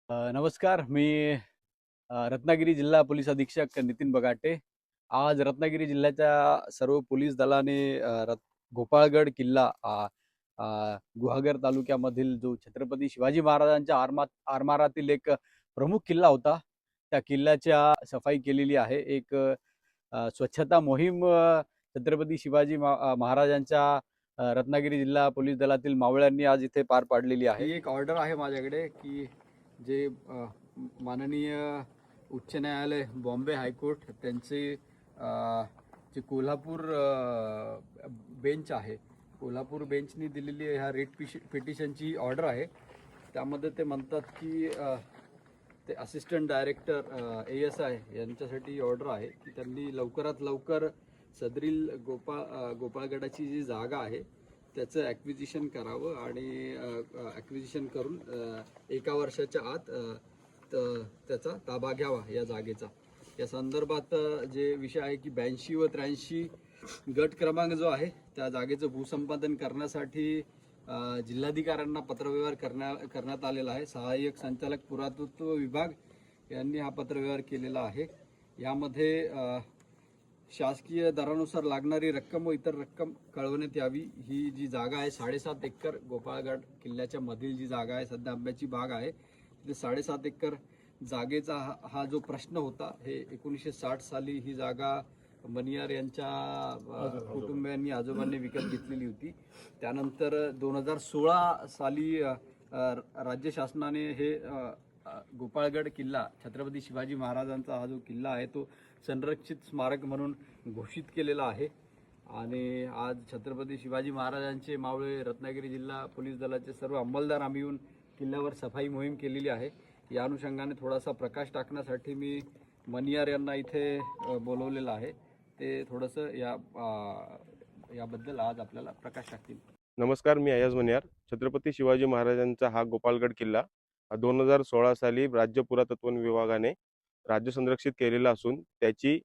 नमस्कार. मी रत्नागिरी जिल्हा पोलीस अधीक्षक नितीन बगाटे. आज रत्नागिरी जिल्ह्याच्या सर्व पोलीस दलाने गोपाळगड किल्ला गुहागर तालुक्यामधील जो छत्रपती शिवाजी महाराजांच्या आरमारातील एक प्रमुख किल्ला होता, त्या किल्ल्याच्या सफाई केलेली आहे. एक स्वच्छता मोहीम छत्रपती शिवाजी महाराजांच्या रत्नागिरी जिल्हा पोलीस दलातील मावळ्यांनी आज इथे पार पाडलेली आहे. ही एक ऑर्डर आहे माझ्याकडे की जे माननीय उच्च न्यायालय बॉम्बे हायकोर्ट त्यांचे जे कोल्हापूर बेंच आहे, कोल्हापूर बेंचनी दिलेली ह्या पिटिशनची ऑर्डर आहे. त्यामध्ये ते म्हणतात की ते असिस्टंट डायरेक्टर ASI यांच्यासाठी ऑर्डर आहे की त्यांनी लवकरात लवकर सदरील गोपाळगडाची जी जागा आहे त्याचं ॲक्विजिशन करावं आणि ॲक्विजिशन करून 1 वर्षाच्या आत त्याचा ताबा घ्यावा या जागेचा. या संदर्भात जे विषय आहे की 82 व 83 गट क्रमांक जो आहे त्या जागेचं भूसंपादन करण्यासाठी जिल्हाधिकाऱ्यांना पत्रव्यवहार करण्यात आलेला आहे. सहाय्यक संचालक पुरातत्व विभाग यांनी हा पत्रव्यवहार केलेला आहे. यामध्ये शासकीय दरानुसार लागणारी रक्कम व इतर रक्कम कळवण्यात यावी. ही जी जागा आहे 7.5 एकर गोपाळगड किल्ल्याच्या मधील जी जागा आहे, सध्या आंब्याची बाग आहे, तिथे 7.5 एकर जागेचा हा जो प्रश्न होता, हे 1960 साली ही जागा मनियार यांच्या कुटुंबियांनी आजोबांनी विकत घेतलेली होती. त्यानंतर 2016 साली राज्य शासनाने हे गोपाळगड किल्ला छत्रपती शिवाजी महाराजांचा हा जो किल्ला आहे तो संरक्षित स्मारक म्हणून घोषित केलेला आहे. आणि आज छत्रपती शिवाजी महाराजांचे मावळे रत्नागिरी जिल्हा पोलीस दलाचे सर्व अंमलदार आम्ही येऊन किल्ल्यावर सफाई मोहीम केलेली आहे. या अनुषंगाने थोडासा प्रकाश टाकण्यासाठी मी मनियार यांना इथे बोलवलेलं आहे. ते थोडंसं याबद्दल आज आपल्याला प्रकाश टाकतील. नमस्कार, मी अय्याज मनियार. छत्रपती शिवाजी महाराजांचा हा गोपाळगड किल्ला 2016 साली राज्य पुरातत्व विभागाने राज्य संरक्षित केलेला असून त्याची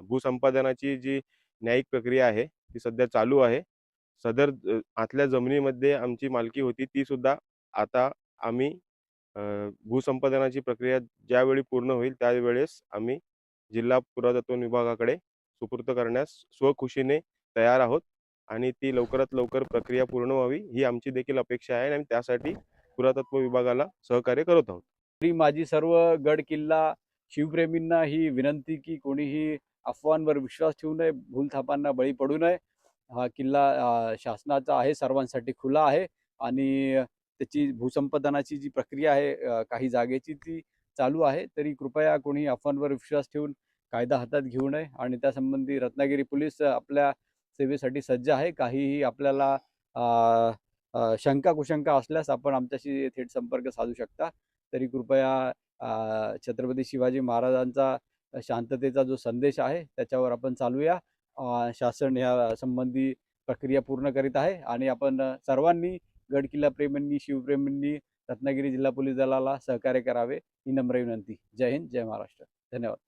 भूसंपादनाची जी न्यायिक प्रक्रिया आहे ती सध्या चालू आहे. सदर आतल्या जमिनीमध्ये आमची मालकी होती ती सुद्धा आता आम्ही भूसंपादनाची प्रक्रिया ज्यावेळी पूर्ण होईल त्यावेळेस आम्ही जिल्हा पुरातत्व विभागाकडे सुपूर्द करण्यास स्वखुशीने तयार आहोत आणि ती लवकरात लवकर प्रक्रिया पूर्ण व्हावी ही आमची देखील अपेक्षा आहे आणि त्यासाठी पुरातत्व विभागाला सहकार्य करत आहोत. माझी सर्व गड किल्ला शिवप्रेमींना ही विनंती की कोणीही अफवांवर विश्वास ठेवू नये, भूलथापांना बळी पडू नये. हा किल्ला शासनाचा आहे, सर्वांसाठी खुला आहे आणि त्याची भूसंपादनाची जी प्रक्रिया आहे काही जागेची ती चालू आहे. तरी कृपया कोणी अफवांवर विश्वास ठेवून कायदा हातात घेऊ नये आणि त्यासंबंधी रत्नागिरी पोलीस आपल्या सेवेसाठी सज्ज आहे. काहीही आपल्याला शंका कुशंका असल्यास आपण आमच्याशी थेट संपर्क साधू शकता. तरी कृपया छत्रपती शिवाजी महाराजांचा शांततेचा जो संदेश आहे त्याच्यावर आपण चालूया. शासन या संबंधी प्रक्रिया पूर्ण करीत आहे आणि आपण सर्वांनी गड किल्ला प्रेमींनी शिवप्रेमींनी रत्नागिरी जिल्हा पोलीस दलाला सहकार्य करावे ही नम्र विनंती. जय हिंद, जय महाराष्ट्र. धन्यवाद.